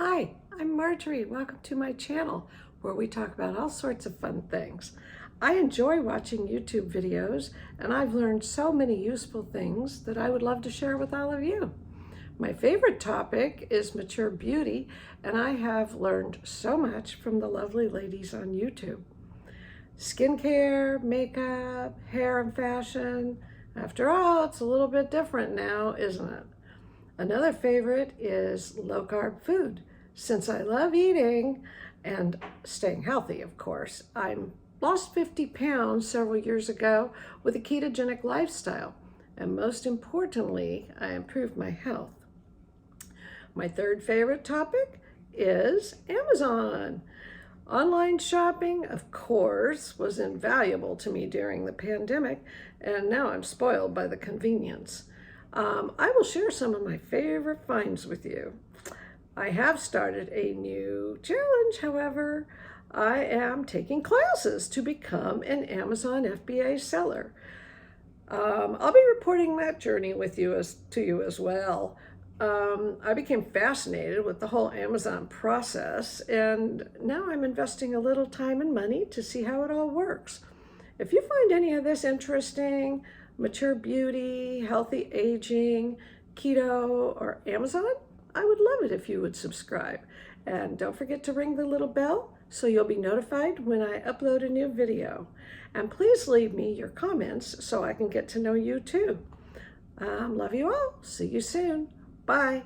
Hi, I'm Marjorie. Welcome to my channel where we talk about all sorts of fun things. I enjoy watching YouTube videos and I've learned so many useful things that I would love to share with all of you. My favorite topic is mature beauty, and I have learned so much from the lovely ladies on YouTube. Skincare, makeup, hair and fashion. After all, it's a little bit different now, isn't it? Another favorite is low-carb food. Since I love eating and staying healthy, of course, I lost 50 pounds several years ago with a ketogenic lifestyle. And most importantly, I improved my health. My third favorite topic is Amazon. Online shopping, of course, was invaluable to me during the pandemic, and now I'm spoiled by the convenience. I will share some of my favorite finds with you. I have started a new challenge, however. I am taking classes to become an Amazon FBA seller. I'll be reporting that journey with you to you as well. I became fascinated with the whole Amazon process, and now I'm investing a little time and money to see how it all works. If you find any of this interesting, mature beauty, healthy aging, keto, or Amazon, I would love it if you would subscribe. And don't forget to ring the little bell so you'll be notified when I upload a new video. And please leave me your comments so I can get to know you too. Love you all. See you soon. Bye.